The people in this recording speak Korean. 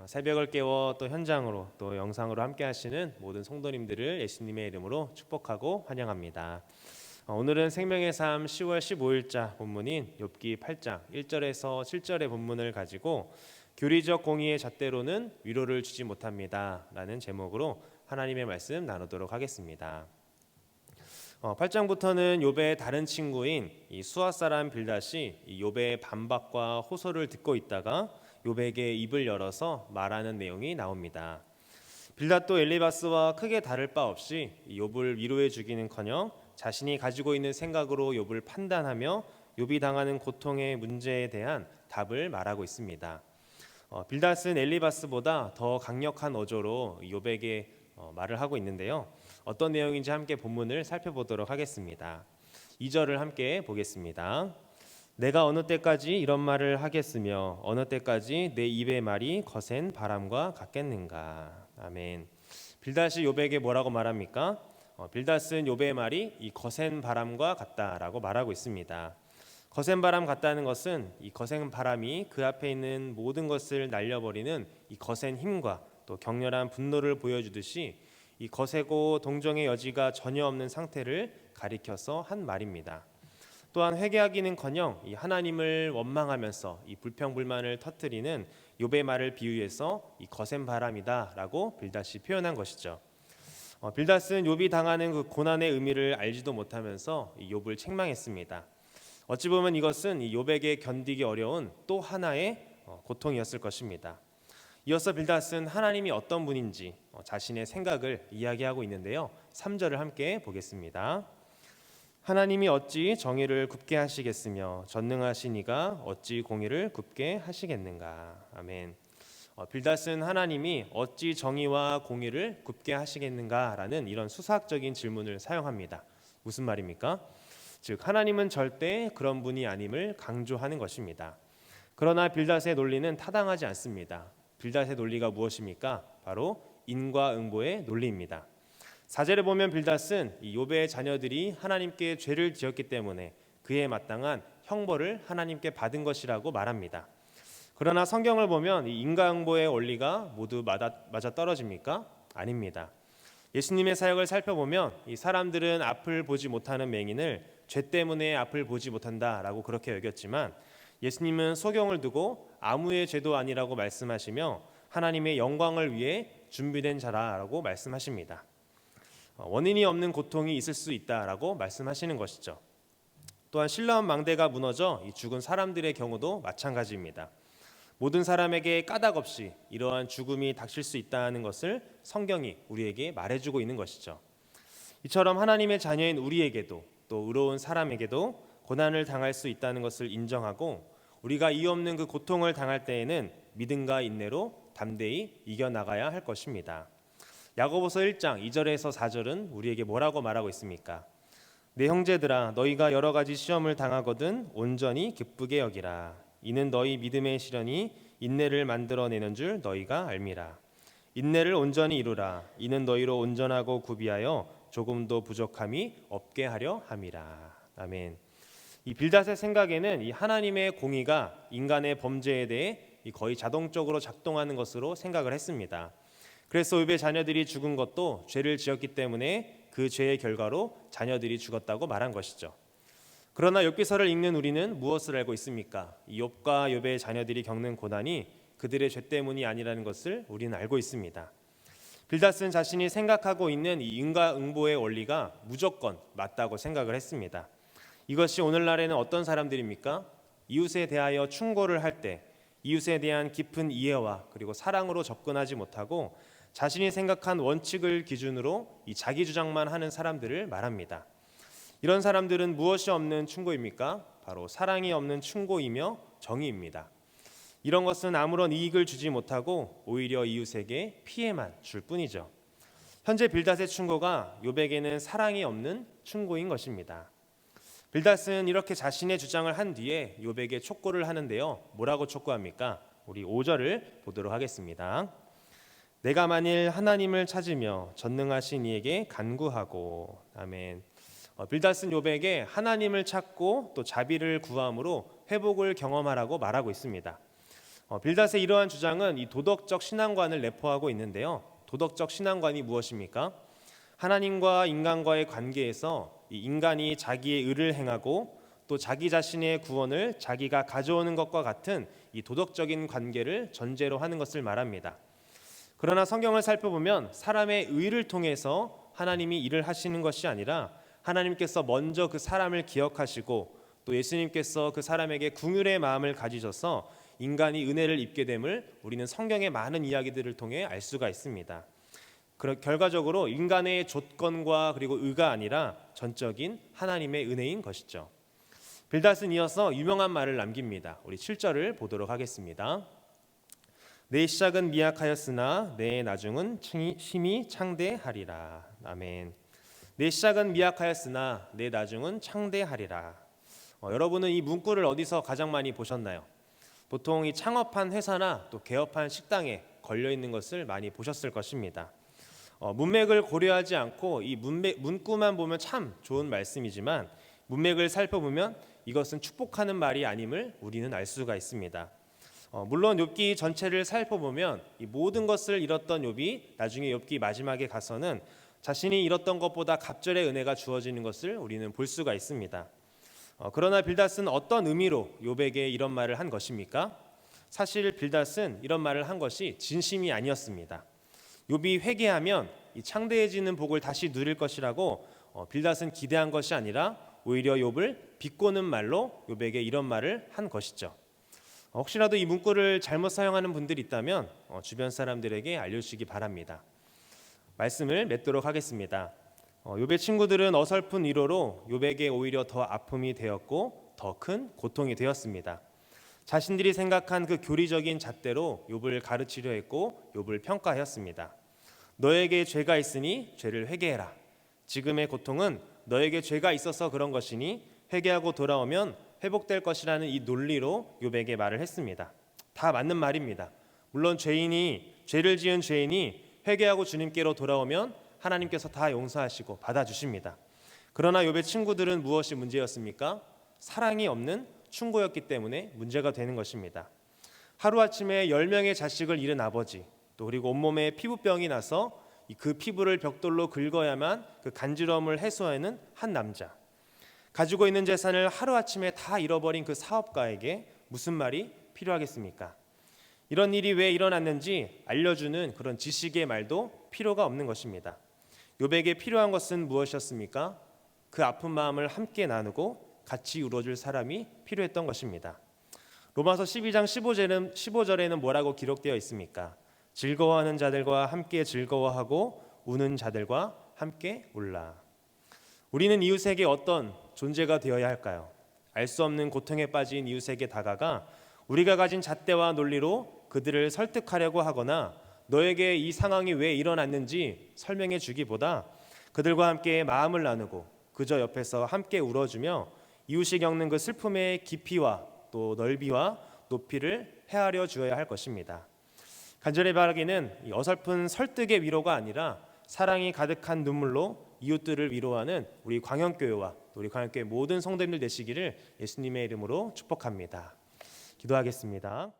새벽을 깨워 또 현장으로 또 영상으로 함께 하시는 모든 성도님들을 예수님의 이름으로 축복하고 환영합니다. 오늘은 생명의 삶 10월 15일자 본문인 욥기 8장 1절에서 7절의 본문을 가지고 교리적 공의의 잣대로는 위로를 주지 못합니다 라는 제목으로 하나님의 말씀 나누도록 하겠습니다. 8장부터는 욥의 다른 친구인 이 수아 사람 빌닷이 욥의 반박과 호소를 듣고 있다가 욥에게 입을 열어서 말하는 내용이 나옵니다. 빌닷도 엘리바스와 크게 다를 바 없이 욥을 위로해 주기는커녕 자신이 가지고 있는 생각으로 욥을 판단하며 욥이 당하는 고통의 문제에 대한 답을 말하고 있습니다. 빌닷은 엘리바스보다 더 강력한 어조로 욥에게 말을 하고 있는데요. 어떤 내용인지 함께 본문을 살펴보도록 하겠습니다. 2절을 함께 보겠습니다. 내가 어느 때까지 이런 말을 하겠으며 어느 때까지 내 입의 말이 거센 바람과 같겠는가. 아멘. 빌닷이 욥에게 뭐라고 말합니까? 빌닷은 욥의 말이 이 거센 바람과 같다라고 말하고 있습니다. 거센 바람 같다는 것은 이 거센 바람이 그 앞에 있는 모든 것을 날려버리는 이 거센 힘과 또 격렬한 분노를 보여주듯이 이 거세고 동정의 여지가 전혀 없는 상태를 가리켜서 한 말입니다. 또한 회개하기는커녕 이 하나님을 원망하면서 이 불평불만을 터뜨리는 욥의 말을 비유해서 이 거센 바람이다라고 빌닷이 표현한 것이죠. 빌닷은 욥이 당하는 그 고난의 의미를 알지도 못하면서 이 욥을 책망했습니다. 어찌 보면 이것은 이 욥에게 견디기 어려운 또 하나의 고통이었을 것입니다. 이어서 빌닷은 하나님이 어떤 분인지 자신의 생각을 이야기하고 있는데요. 3절을 함께 보겠습니다. 하나님이 어찌 정의를 굽게 하시겠으며 전능하신 이가 어찌 공의를 굽게 하시겠는가. 아멘. 빌닷은 하나님이 어찌 정의와 공의를 굽게 하시겠는가라는 이런 수사학적인 질문을 사용합니다. 무슨 말입니까? 즉 하나님은 절대 그런 분이 아님을 강조하는 것입니다. 그러나 빌닷의 논리는 타당하지 않습니다. 빌닷의 논리가 무엇입니까? 바로 인과응보의 논리입니다. 4절에 보면 빌닷은 이 욥의 자녀들이 하나님께 죄를 지었기 때문에 그에 마땅한 형벌을 하나님께 받은 것이라고 말합니다. 그러나 성경을 보면 이 인과응보의 원리가 모두 맞아 떨어집니까? 아닙니다. 예수님의 사역을 살펴보면 이 사람들은 앞을 보지 못하는 맹인을 죄 때문에 앞을 보지 못한다라고 그렇게 여겼지만 예수님은 소경을 두고 아무의 죄도 아니라고 말씀하시며 하나님의 영광을 위해 준비된 자라고 말씀하십니다. 원인이 없는 고통이 있을 수 있다라고 말씀하시는 것이죠. 또한 신라원 망대가 무너져 죽은 사람들의 경우도 마찬가지입니다. 모든 사람에게 까닭 없이 이러한 죽음이 닥칠 수 있다는 것을 성경이 우리에게 말해주고 있는 것이죠. 이처럼 하나님의 자녀인 우리에게도 또 의로운 사람에게도 고난을 당할 수 있다는 것을 인정하고 우리가 이유 없는 그 고통을 당할 때에는 믿음과 인내로 담대히 이겨나가야 할 것입니다. 야고보서 1장 2절에서 4절은 우리에게 뭐라고 말하고 있습니까? 내 형제들아 너희가 여러 가지 시험을 당하거든 온전히 기쁘게 여기라. 이는 너희 믿음의 시련이 인내를 만들어내는 줄 너희가 알미라. 인내를 온전히 이루라. 이는 너희로 온전하고 구비하여 조금도 부족함이 없게 하려 함이라. 아멘. 이 빌닷의 생각에는 이 하나님의 공의가 인간의 범죄에 대해 거의 자동적으로 작동하는 것으로 생각을 했습니다. 그래서 욥의 자녀들이 죽은 것도 죄를 지었기 때문에 그 죄의 결과로 자녀들이 죽었다고 말한 것이죠. 그러나 욥기서를 읽는 우리는 무엇을 알고 있습니까? 욥과 욥의 자녀들이 겪는 고난이 그들의 죄 때문이 아니라는 것을 우리는 알고 있습니다. 빌닷은 자신이 생각하고 있는 이 인과응보의 원리가 무조건 맞다고 생각을 했습니다. 이것이 오늘날에는 어떤 사람들입니까? 이웃에 대하여 충고를 할 때 이웃에 대한 깊은 이해와 그리고 사랑으로 접근하지 못하고 자신이 생각한 원칙을 기준으로 이 자기 주장만 하는 사람들을 말합니다. 이런 사람들은 무엇이 없는 충고입니까? 바로 사랑이 없는 충고이며 정의입니다. 이런 것은 아무런 이익을 주지 못하고 오히려 이웃에게 피해만 줄 뿐이죠. 현재 빌닷의 충고가 욥에게는 사랑이 없는 충고인 것입니다. 빌닷은 이렇게 자신의 주장을 한 뒤에 욥에게 촉구를 하는데요. 뭐라고 촉구합니까? 우리 5절을 보도록 하겠습니다. 내가 만일 하나님을 찾으며 전능하신 이에게 간구하고. 아멘. 빌닷은 욥에게 하나님을 찾고 또 자비를 구함으로 회복을 경험하라고 말하고 있습니다. 빌닷의 이러한 주장은 이 도덕적 신앙관을 내포하고 있는데요. 도덕적 신앙관이 무엇입니까? 하나님과 인간과의 관계에서 이 인간이 자기의 의를 행하고 또 자기 자신의 구원을 자기가 가져오는 것과 같은 이 도덕적인 관계를 전제로 하는 것을 말합니다. 그러나 성경을 살펴보면 사람의 의를 통해서 하나님이 일을 하시는 것이 아니라 하나님께서 먼저 그 사람을 기억하시고 또 예수님께서 그 사람에게 긍휼의 마음을 가지셔서 인간이 은혜를 입게 됨을 우리는 성경의 많은 이야기들을 통해 알 수가 있습니다. 결과적으로 인간의 조건과 그리고 의가 아니라 전적인 하나님의 은혜인 것이죠. 빌닷은 이어서 유명한 말을 남깁니다. 우리 7절을 보도록 하겠습니다. 내 시작은 미약하였으나 내 나중은 심히 창대하리라. 아멘. 내 시작은 미약하였으나 내 나중은 창대하리라. 여러분은 이 문구를 어디서 가장 많이 보셨나요? 보통 이 창업한 회사나 또 개업한 식당에 걸려 있는 것을 많이 보셨을 것입니다. 문맥을 고려하지 않고 이 문구만 보면 참 좋은 말씀이지만 문맥을 살펴보면 이것은 축복하는 말이 아님을 우리는 알 수가 있습니다. 물론 욥기 전체를 살펴보면 이 모든 것을 잃었던 욥이 나중에 욥기 마지막에 가서는 자신이 잃었던 것보다 갑절의 은혜가 주어지는 것을 우리는 볼 수가 있습니다. 그러나 빌닷은 어떤 의미로 욥에게 이런 말을 한 것입니까? 사실 빌닷은 이런 말을 한 것이 진심이 아니었습니다. 욥이 회개하면 이 창대해지는 복을 다시 누릴 것이라고 빌닷은 기대한 것이 아니라 오히려 욥을 비꼬는 말로 욥에게 이런 말을 한 것이죠. 혹시라도 이 문구를 잘못 사용하는 분들이 있다면 주변 사람들에게 알려주시기 바랍니다. 말씀을 맺도록 하겠습니다. 욥의 친구들은 어설픈 위로로 욥에게 오히려 더 아픔이 되었고 더 큰 고통이 되었습니다. 자신들이 생각한 그 교리적인 잣대로 욥을 가르치려 했고 욥을 평가하였습니다. 너에게 죄가 있으니 죄를 회개해라. 지금의 고통은 너에게 죄가 있어서 그런 것이니 회개하고 돌아오면 회복될 것이라는 이 논리로 욥에게 말을 했습니다. 다 맞는 말입니다. 물론 죄를 지은 죄인이 회개하고 주님께로 돌아오면 하나님께서 다 용서하시고 받아주십니다. 그러나 욥의 친구들은 무엇이 문제였습니까? 사랑이 없는 충고였기 때문에 문제가 되는 것입니다. 하루아침에 10명의 자식을 잃은 아버지, 또 그리고 온몸에 피부병이 나서 그 피부를 벽돌로 긁어야만 그 간지러움을 해소하는 한 남자, 가지고 있는 재산을 하루아침에 다 잃어버린 그 사업가에게 무슨 말이 필요하겠습니까? 이런 일이 왜 일어났는지 알려주는 그런 지식의 말도 필요가 없는 것입니다. 욥에게 필요한 것은 무엇이었습니까? 그 아픈 마음을 함께 나누고 같이 울어줄 사람이 필요했던 것입니다. 로마서 12장 15절에는 뭐라고 기록되어 있습니까? 즐거워하는 자들과 함께 즐거워하고 우는 자들과 함께 울라. 우리는 이웃에게 어떤 존재가 되어야 할까요? 알 수 없는 고통에 빠진 이웃에게 다가가 우리가 가진 잣대와 논리로 그들을 설득하려고 하거나 너에게 이 상황이 왜 일어났는지 설명해 주기보다 그들과 함께 마음을 나누고 그저 옆에서 함께 울어주며 이웃이 겪는 그 슬픔의 깊이와 또 넓이와 높이를 헤아려 주어야 할 것입니다. 간절히 바라기는 이 어설픈 설득의 위로가 아니라 사랑이 가득한 눈물로 이웃들을 위로하는 우리 광영교회와 우리 광영교회 모든 성도님들 되시기를 예수님의 이름으로 축복합니다. 기도하겠습니다.